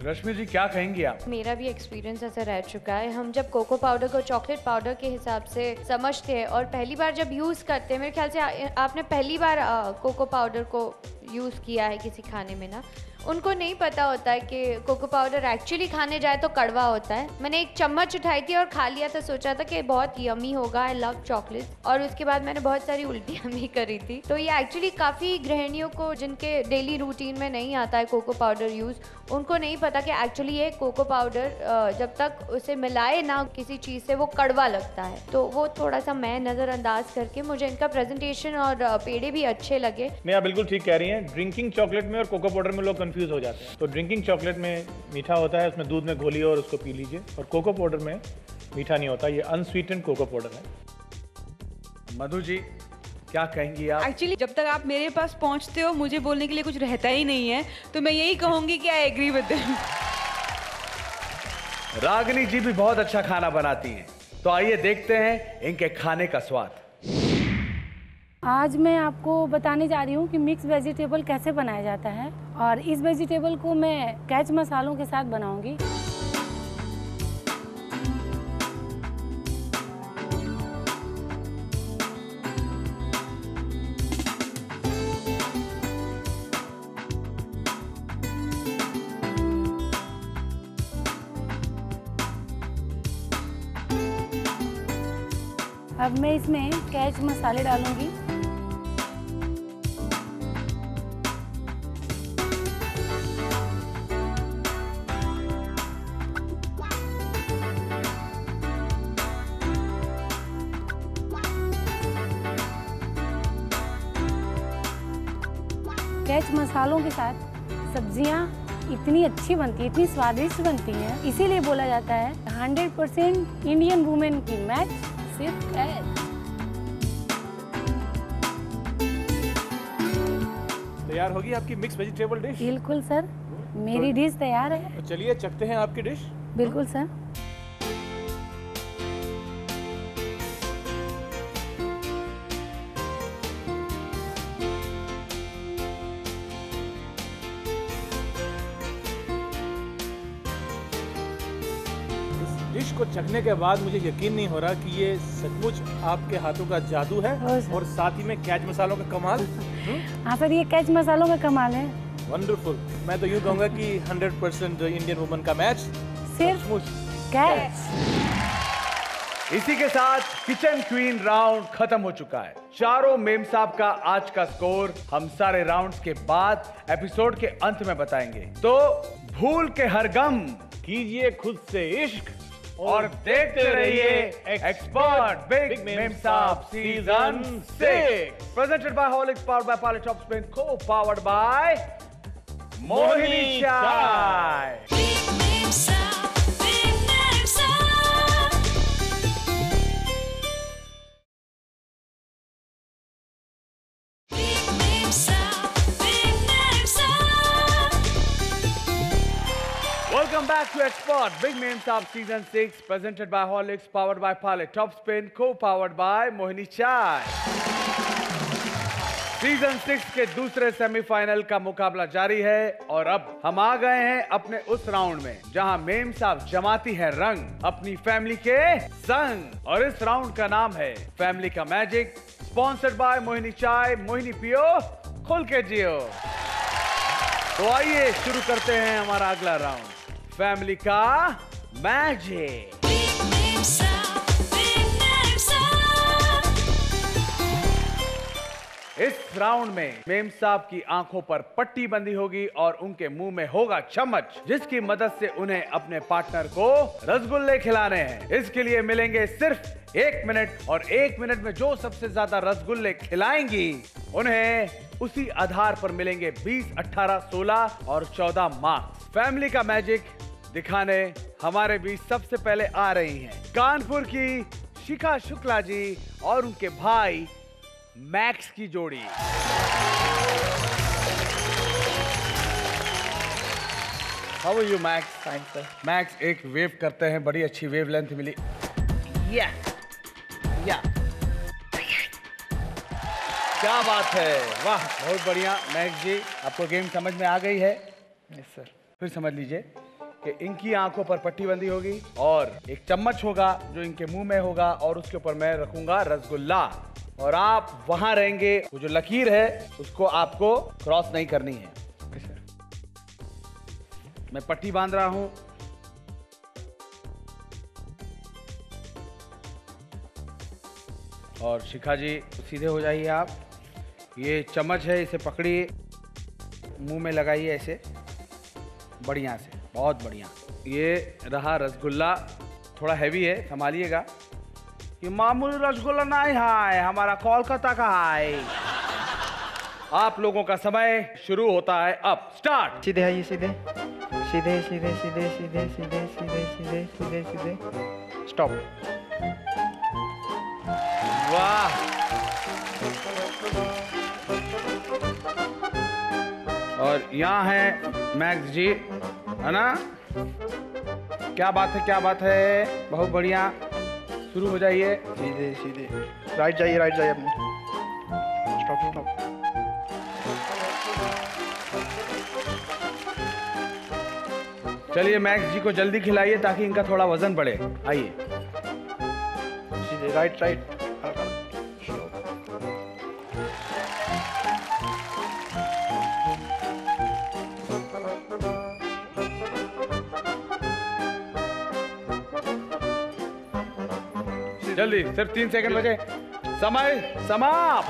रश्मि जी क्या कहेंगी आप? मेरा भी एक्सपीरियंस ऐसा रह चुका है। हम जब कोको पाउडर को चॉकलेट पाउडर के हिसाब से समझते हैं और पहली बार जब यूज़ करते हैं, मेरे ख्याल से आपने पहली बार कोको पाउडर को यूज़ किया है किसी खाने में ना, उनको नहीं पता होता है कि कोको पाउडर एक्चुअली खाने जाए तो कड़वा होता है। मैंने एक चम्मच उठाई थी और खा लिया था, सोचा था कि बहुत यमी होगा, आई लव चॉकलेट, और उसके बाद मैंने बहुत सारी उल्टियाँ भी करी थी। तो ये एक्चुअली काफ़ी गृहिणियों को जिनके डेली रूटीन में नहीं आता है कोको पाउडर यूज़, उनको नहीं पता कि एक्चुअली ये कोको पाउडर जब तक उसे मिलाए ना किसी चीज़ से वो कड़वा लगता है। तो वो थोड़ा सा मैं नज़रअंदाज करके मुझे इनका प्रेजेंटेशन और पेड़े भी अच्छे लगे। नहीं, आप बिल्कुल ठीक कह रही हैं। ड्रिंकिंग चॉकलेट में और कोको पाउडर में लोग कंफ्यूज हो जाते हैं। तो ड्रिंकिंग चॉकलेट में मीठा होता है, उसमें दूध में घोलिए और उसको पी लीजिए। और कोको पाउडर में मीठा नहीं होता, ये अनस्वीटेंड कोको पाउडर है। मधु जी क्या कहेंगी आप? एक्चुअली जब तक आप मेरे पास पहुंचते हो मुझे बोलने के लिए कुछ रहता ही नहीं है, तो मैं यही कहूंगी कि I agree with them. Ragini ji भी बहुत अच्छा खाना बनाती हैं, तो आइए देखते हैं इनके खाने का स्वाद। आज मैं आपको बताने जा रही हूँ कि मिक्स वेजिटेबल कैसे बनाया जाता है, और इस वेजिटेबल को मैं कैच मसालों के साथ बनाऊंगी। अब मैं इसमें कैच मसाले डालूंगी। कैच मसालों के साथ सब्जियां इतनी अच्छी बनती है, इतनी स्वादिष्ट बनती हैं, इसीलिए बोला जाता है 100% इंडियन वुमेन की मैच सिर्फ कैच। तो तैयार होगी आपकी मिक्स वेजिटेबल डिश? बिल्कुल सर, मेरी डिश तैयार है। तो चलिए चखते हैं आपकी डिश। बिल्कुल सर। डिश को चखने के बाद मुझे यकीन नहीं हो रहा कि ये सचमुच आपके हाथों का जादू है और साथ ही में कैच मसालों का कमाल। हाँ सर, ये कैच मसालों का कमाल है। वंडरफुल। मैं तो यूँ कहूँगा कि 100% इंडियन वुमन का मैच सिर्फ कैच। इसी के साथ किचन क्वीन राउंड खत्म हो चुका है। चारों मेम साहब का आज का स्कोर हम सारे राउंड्स के बाद एपिसोड के अंत में बताएंगे। तो भूल के हर गम कीजिए खुद से इश्क और देखते रहिए एक्सपर्ट बिग मेम साहब season 6 presented by हॉलिक्स, powered by Parle top spin, को पावर्ड बाय मोहिनी चाय। Welcome back to Expert Big Name Saab Season 6 presented by Horlicks, powered by Parle Top Spin, co-powered by Mohini Chai। Season 6 के दूसरे semifinal का मुकाबला जारी है और अब हम आ गए हैं अपने उस राउंड में जहां मेम साहब जमाती है रंग अपनी फैमिली के संग। और इस राउंड का नाम है फैमिली का मैजिक, स्पॉन्सर्ड बाय मोहिनी चाय। मोहिनी पियो, खुल के जियो। तो आइए शुरू करते हैं हमारा अगला राउंड, फैमिली का मैजिक। इस राउंड में मेम साहब की आंखों पर पट्टी बंदी होगी और उनके मुंह में होगा चम्मच, जिसकी मदद से उन्हें अपने पार्टनर को रसगुल्ले खिलाने हैं। इसके लिए मिलेंगे सिर्फ 1 मिनट और 1 मिनट में जो सबसे ज्यादा रसगुल्ले खिलाएंगी उन्हें उसी आधार पर मिलेंगे 20, 18, 16 और 14 मार्क्स। फैमिली का मैजिक दिखाने हमारे बीच सबसे पहले आ रही हैं कानपुर की शिखा शुक्ला जी और उनके भाई मैक्स की जोड़ी। How are you Max? Fine sir. Max एक वेव करते हैं, बड़ी अच्छी वेव लेंथ मिली। या क्या बात है, वाह बहुत बढ़िया। मैक्स जी आपको गेम समझ में आ गई है? Yes sir. फिर समझ लीजिए कि इनकी आंखों पर पट्टी बंदी होगी और एक चम्मच होगा जो इनके मुंह में होगा और उसके ऊपर मैं रखूंगा रसगुल्ला और आप वहां रहेंगे। वो जो लकीर है उसको आपको क्रॉस नहीं करनी है। मैं पट्टी बांध रहा हूं। और शिखा जी सीधे हो जाइए आप। ये चम्मच है, इसे पकड़िए, मुंह में लगाइए ऐसे बढ़िया से, बहुत बढ़िया। ये रहा रसगुल्ला, थोड़ा हैवी है, संभालिएगा। ये मामूली रसगुल्ला नहीं है, हमारा कोलकाता का है। आप लोगों का समय शुरू होता है अब। स्टार्ट। सीधे आइए, सीधे सीधे सीधे सीधे सीधे सीधे सीधे सीधे सीधे सीधे स्टॉप। वाह, और यहाँ है मैक्स जी, है ना? क्या बात है, क्या बात है, बहुत बढ़िया। शुरू हो जाइए। सीधे सीधे राइट जाइए, राइट जाइए अपने। Stop stop. चलिए मैक्स जी को जल्दी खिलाइए ताकि इनका थोड़ा वजन बढ़े। आइए सीधे राइट राइट। जल्दी, सिर्फ 3 सेकंड बचे। समय समाप्त।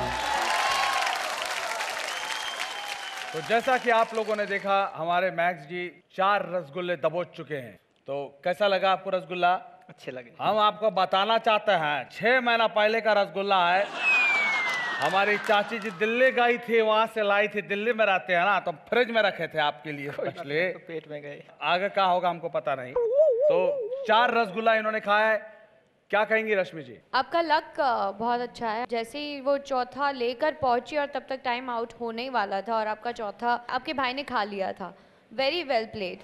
तो जैसा कि आप लोगों ने देखा, हमारे मैक्स जी 4 रसगुल्ले दबोच चुके हैं। तो कैसा लगा आपको रसगुल्ला? अच्छे लगे। हम आपको बताना चाहते हैं 6 महीना पहले का रसगुल्ला है। हमारी चाची जी दिल्ली गई थी, वहां से लाई थी, दिल्ली में रहते हैं ना, तो फ्रिज में रखे थे आपके लिए। इसलिए पेट में गए। आगे क्या होगा हमको पता नहीं। तो 4 रसगुल्ला इन्होंने खाया है। क्या कहेंगी रश्मि जी? आपका लक बहुत अच्छा है। जैसे ही वो चौथा लेकर पहुंची और तब तक टाइम आउट होने ही वाला था और आपका चौथा आपके भाई ने खा लिया था। Very well played.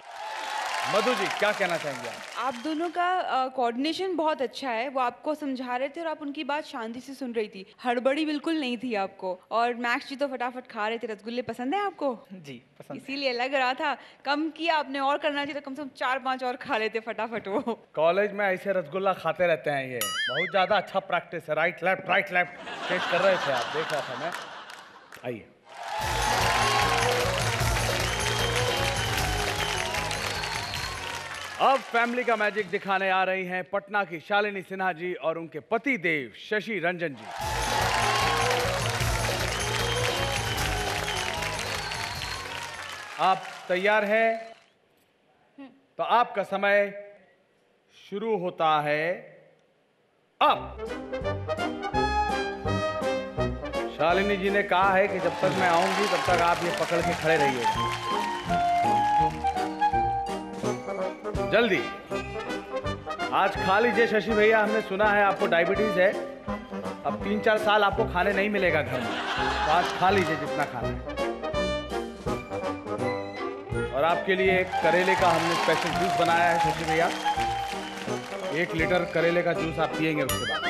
Madhu ji क्या कहना चाहेंगे आप दोनों का कोऑर्डिनेशन बहुत अच्छा है। वो आपको समझा रहे थे और आप उनकी बात शांति से सुन रही थी, हड़बड़ी बिल्कुल नहीं थी आपको। और मैक्स जी तो फटाफट खा रहे थे। रसगुल्ले पसंद है आपको? जी पसंद। इसीलिए लग रहा था कम किया आपने, और करना चाहिए तो कम से कम 4-5 और खा लेते फटाफट। वो कॉलेज में ऐसे रसगुल्ला खाते रहते हैं, ये बहुत ज्यादा अच्छा प्रैक्टिस है। राइट लेफ्ट टेस्ट कर रहे थे आप, देख रहा था मैं। आइए अब फैमिली का मैजिक दिखाने आ रही हैं पटना की शालिनी सिन्हा जी और उनके पति देव शशि रंजन जी। आप तैयार हैं? तो आपका समय शुरू होता है अब। शालिनी जी ने कहा है कि जब तक मैं आऊंगी तब तक आप ये पकड़ के खड़े रहिएगा। जल्दी आज खा लीजिए शशि भैया। हमने सुना है आपको डायबिटीज है, अब 3-4 साल आपको खाने नहीं मिलेगा घर में, तो आज खा लीजिए जितना खाना है। और आपके लिए एक करेले का हमने स्पेशल जूस बनाया है शशि भैया। 1 लीटर करेले का जूस आप पिएंगे उसके बाद।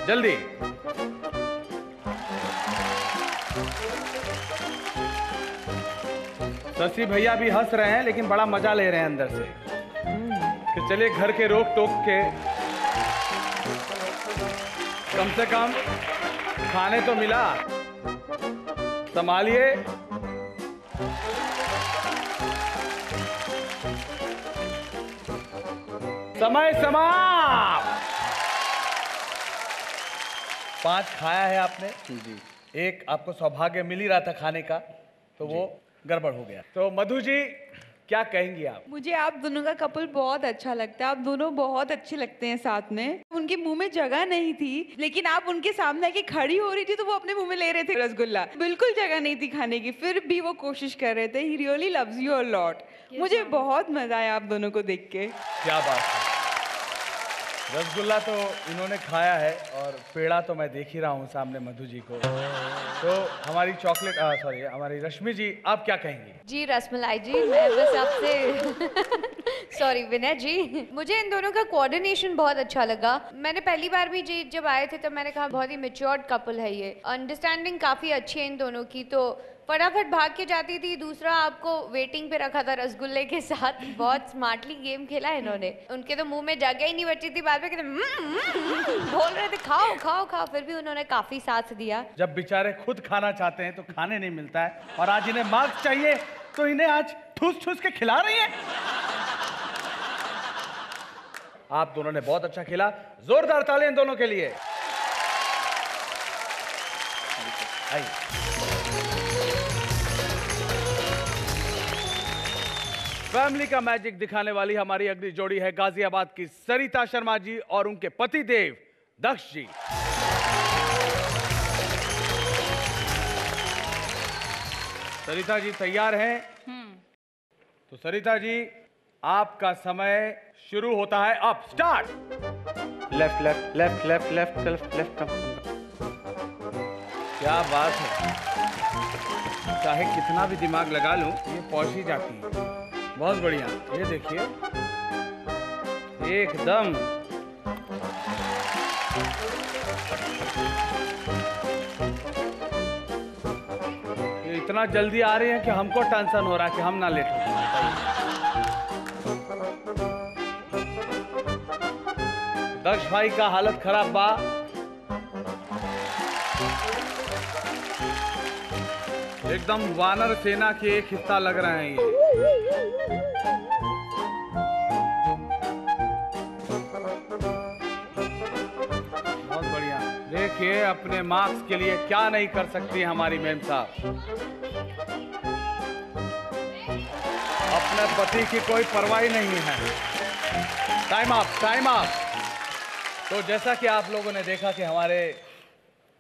जल्दी शशि भैया भी हंस रहे हैं लेकिन बड़ा मजा ले रहे हैं अंदर से कि चलिए घर के रोक टोक के कम से कम खाने तो मिला। संभालिए। समय समाप्त। 5 खाया है आपने जी, 1 आपको सौभाग्य मिल ही रहा था खाने का, तो वो गड़बड़ हो गया। तो मधु जी क्या कहेंगी आप? मुझे आप दोनों का कपल बहुत अच्छा लगता है। आप दोनों बहुत अच्छे लगते हैं साथ में। उनके मुंह में जगह नहीं थी, लेकिन आप उनके सामने आके खड़ी हो रही थी तो वो अपने मुंह में ले रहे थे रसगुल्ला। बिल्कुल जगह नहीं थी खाने की, फिर भी वो कोशिश कर रहे थे। He really loves you a lot. मुझे बहुत मजा आया आप दोनों को देख के। क्या बात है। रसगुल्ला तो इन्होंने खाया है और पेड़ा तो मैं देख ही रहा हूँ सामने मधु जी को। तो हमारी हमारी रश्मि जी आप क्या कहेंगी? जी रसमलाई जी, मैं बस आपसे सॉरी विनय जी, मुझे इन दोनों का कोऑर्डिनेशन बहुत अच्छा लगा। मैंने पहली बार भी जी जब आए थे तब मैंने कहा बहुत ही मैच्योर्ड कपल है ये। अंडरस्टैंडिंग काफ़ी अच्छी है इन दोनों की। तो फटाफट भाग के जाती थी। दूसरा आपको वेटिंग पे रखा था रसगुल्ले के साथ। बहुत स्मार्टली गेम खेला है इन्होंने। उनके तो मुंह में जगह ही नहीं बची थी, बाद में कहते बोल रहे थे खाओ खाओ खाओ, फिर भी उन्होंने काफी साथ दिया। जब बेचारे खुद खाना चाहते हैं तो खाने नहीं मिलता है, और आज इन्हें मार्क्स चाहिए तो इन्हें आज ठूस ठूस के खिला रही है। आप दोनों ने बहुत अच्छा खेला, जोरदार ताली इन दोनों के लिए। आइए फैमिली का मैजिक दिखाने वाली हमारी अगली जोड़ी है गाजियाबाद की सरिता शर्मा जी और उनके पति देव दक्ष जी। सरिता जी तैयार हैं? तो सरिता जी आपका समय शुरू होता है अब। Start. Left left left left left left left. क्या बात है, चाहे कितना भी दिमाग लगा लूं ये पहुंच ही जाती है। बहुत बढ़िया। ये देखिए एकदम ये इतना जल्दी आ रही है कि हमको टेंशन हो रहा है कि हम ना लेट हो जाए। दक्ष भाई का हालत खराब बा। एकदम वानर सेना के एक हिस्सा लग रहे हैं ये। बहुत बढ़िया। देखिए अपने मार्क्स के लिए क्या नहीं कर सकती हमारी मैम साहब। अपने पति की कोई परवाह नहीं है। Time up, time up. तो जैसा कि आप लोगों ने देखा कि हमारे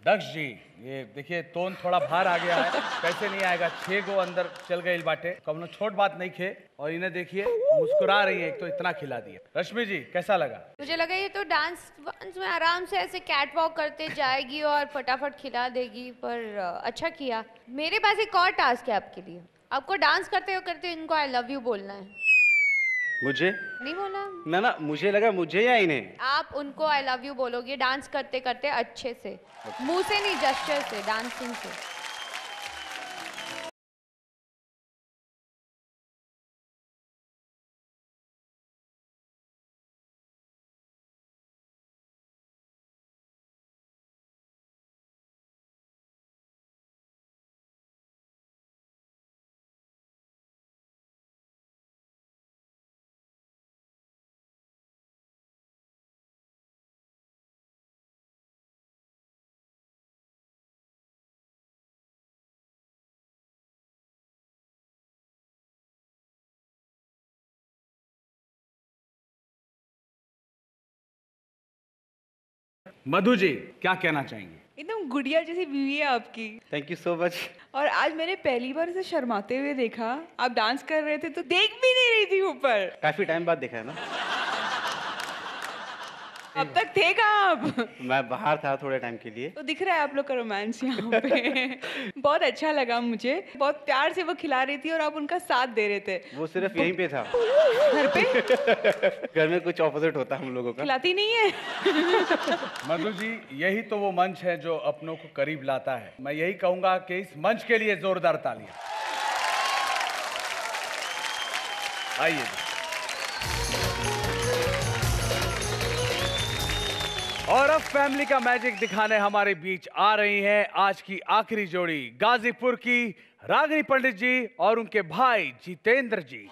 दक्ष जी, ये देखिए टोन थोड़ा बाहर आ गया है, कैसे नहीं आएगा, 6 गो अंदर चल गए बाटे, कमनो छोट बात नहीं खे, और इन्हें देखिए मुस्कुरा रही है, एक तो इतना खिला दिया। रश्मि जी कैसा लगा? मुझे लगा ये तो डांस में आराम से ऐसे कैट वॉक करते जाएगी और फटाफट खिला देगी, पर अच्छा किया। मेरे पास एक और टास्क है आपके लिए, आपको डांस करते इनको आई लव यू बोलना है। मुझे नहीं बोला ना, मुझे लगा मुझे या इन्हें। आप उनको आई लव यू बोलोगे डांस करते करते अच्छे से, मुंह से नहीं, जेस्चर से, डांसिंग से। मधु जी क्या कहना चाहेंगे? एकदम गुड़िया जैसी बीवी है आपकी। Thank you so much. और आज मैंने पहली बार इसे शर्माते हुए देखा, आप डांस कर रहे थे तो देख भी नहीं रही थी ऊपर। काफी टाइम बाद देखा है ना। अब तक थे कहाँ आप? मैं बाहर था थोड़े टाइम के लिए। तो दिख रहा है आप लोग का रोमांस यहाँ पे। बहुत अच्छा लगा मुझे, बहुत प्यार से वो खिला रही थी और आप उनका साथ दे रहे थे। वो सिर्फ यहीं पे था। घर पे? घर में कुछ ऑपोजिट होता हम लोगों का। खिलाती नहीं है। मधु जी यही तो वो मंच है जो अपनों को करीब लाता है। मैं यही कहूंगा कि इस मंच के लिए जोरदार तालियां। आइए और अब फैमिली का मैजिक दिखाने हमारे बीच आ रही हैं आज की आखिरी जोड़ी, गाजीपुर की रागिनी पंडित जी और उनके भाई जितेंद्र जी।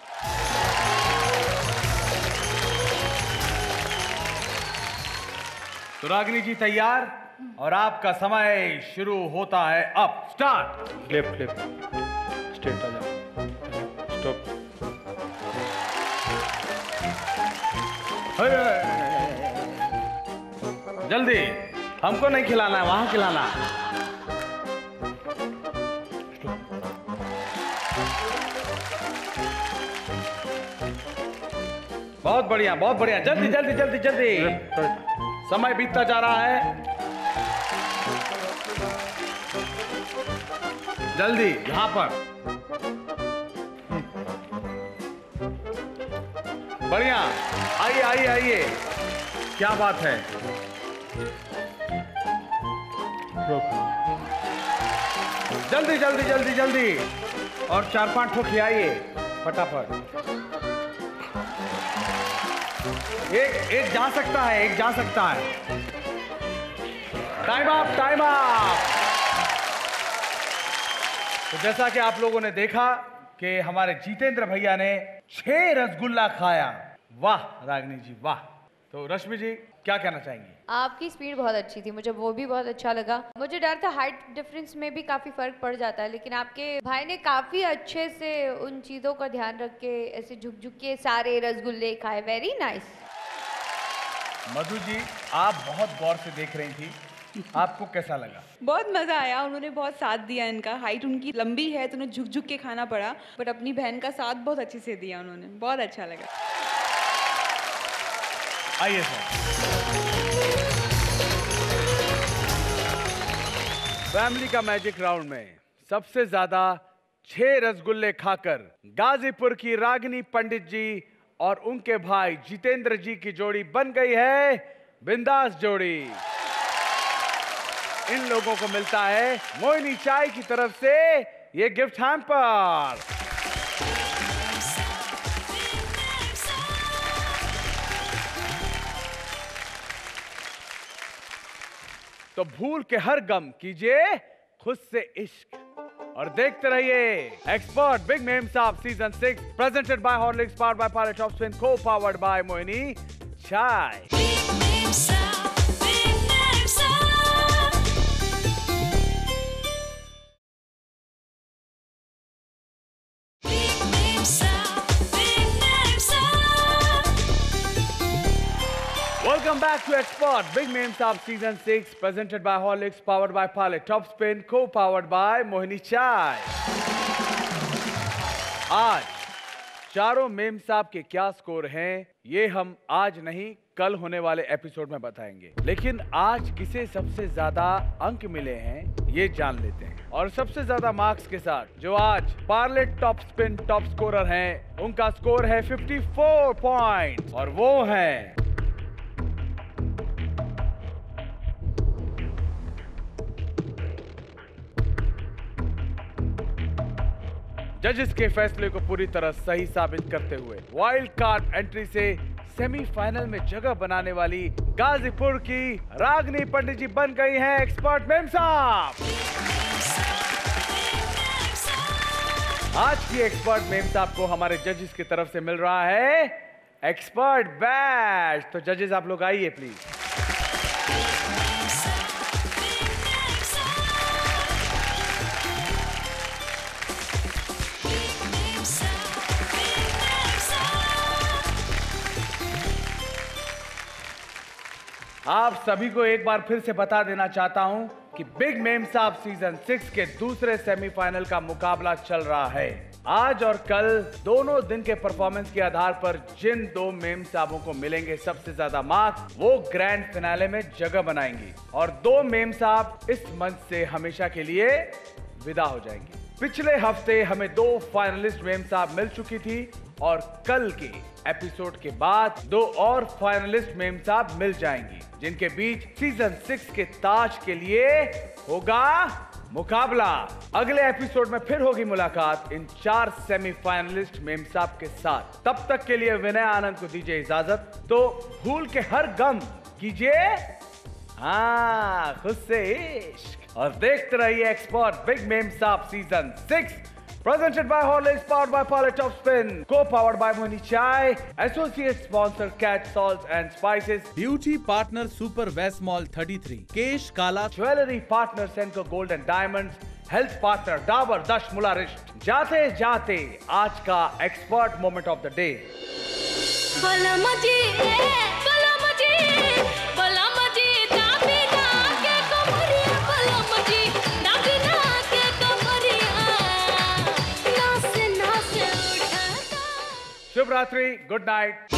तो रागिनी जी तैयार और आपका समय शुरू होता है अब। स्टार्ट। लेफ्ट लेफ्ट स्ट्रेट आ जाओ, स्टॉप। जल्दी, हमको नहीं खिलाना है, वहां खिलाना है। बहुत बढ़िया, बहुत बढ़िया, जल्दी जल्दी जल्दी जल्दी, समय बीतता जा रहा है। जल्दी यहां पर, बढ़िया, आइए आइए आइए, क्या बात है। जल्दी जल्दी जल्दी जल्दी, और 4-5 ठो खिलाइए फटाफट। एक जा सकता है, एक जा सकता है। Time up, time up. तो जैसा कि आप लोगों ने देखा कि हमारे जितेंद्र भैया ने 6 रसगुल्ला खाया। वाह रागिनी जी वाह। तो रश्मि जी क्या कहना चाहेंगी? आपकी स्पीड बहुत अच्छी थी, मुझे वो भी बहुत अच्छा लगा। मुझे डर था हाइट डिफरेंस में भी काफ़ी फर्क पड़ जाता है, लेकिन आपके भाई ने काफ़ी अच्छे से उन चीज़ों का ध्यान रख के ऐसे झुक झुक के सारे रसगुल्ले खाए। Very nice. मधु जी आप बहुत गौर से देख रही थी, आपको कैसा लगा? बहुत मजा आया, उन्होंने बहुत साथ दिया। इनका हाइट उनकी लंबी है तो उन्हें झुक झुक के खाना पड़ा, बट अपनी बहन का साथ बहुत अच्छे से दिया उन्होंने, बहुत अच्छा लगा। आइए सर। फैमिली का मैजिक राउंड में सबसे ज्यादा 6 रसगुल्ले खाकर गाजीपुर की रागिनी पंडित जी और उनके भाई जितेंद्र जी की जोड़ी बन गई है बिंदास जोड़ी। इन लोगों को मिलता है मोहिनी चाय की तरफ से ये गिफ्ट हैम्पर। तो भूल के हर गम कीजिए खुद से इश्क और देखते रहिए एक्सपर्ट बिग नेम साहब season 6 presented by Horlicks, powered by pilot off spin, को पावर्ड बाय मोहिनी चाय। Welcome back to Expert Big Name Saab Season 6, presented by Horlicks, powered by Pilot Top Spin, co-powered by Mohini Chai. आज चारों ma'am साहब के क्या score हैं, ये हम आज नहीं कल होने वाले एपिसोड में बताएंगे। लेकिन आज किसे सबसे ज्यादा अंक मिले हैं, ये जान लेते हैं। और सबसे ज्यादा मार्क्स के साथ जो आज pilot top spin top scorer हैं, उनका स्कोर है 54 पॉइंट्स और वो हैं जजेस के फैसले को पूरी तरह सही साबित करते हुए वाइल्ड कार्ड एंट्री से सेमीफाइनल में जगह बनाने वाली गाजीपुर की रागनी पंडित जी बन गई हैं एक्सपर्ट मेम साहब। आज की एक्सपर्ट मेम साहब को हमारे जजेस की तरफ से मिल रहा है एक्सपर्ट बैच। तो जजेस आप लोग आइए प्लीज। आप सभी को एक बार फिर से बता देना चाहता हूं कि बिग मेम साहब सीजन 6 के दूसरे सेमीफाइनल का मुकाबला चल रहा है। आज और कल दोनों दिन के परफॉर्मेंस के आधार पर जिन दो मेम साहबों को मिलेंगे सबसे ज्यादा मार्क्स, वो ग्रैंड फिनाले में जगह बनाएंगी और दो मेम साहब इस मंच से हमेशा के लिए विदा हो जाएंगी। पिछले हफ्ते हमें दो फाइनलिस्ट मेम साहब मिल चुकी थी और कल के एपिसोड के बाद दो और फाइनलिस्ट मेम साहब मिल जाएंगी, जिनके बीच सीजन 6 के ताज के लिए होगा मुकाबला। अगले एपिसोड में फिर होगी मुलाकात इन 4 सेमीफाइनलिस्ट मेम साहब के साथ। तब तक के लिए विनय आनंद को दीजिए इजाजत। तो भूल के हर गम कीजिए खुद से इश्क और देखते रहिए एक्सपर्ट बिग मेम साहब season 6, presented by Horlicks, powered by Pilot Top Spin, co-powered by Mohini Chai, associate sponsor Cat Salts and Spices, beauty partner Super West Mall 33, Kesh Kala, jewelry partner Senco Gold and Diamonds, health partner Dabur Dashmula Risht। जाते जाते आज का expert moment of the day. शुभ रात्रि, good night.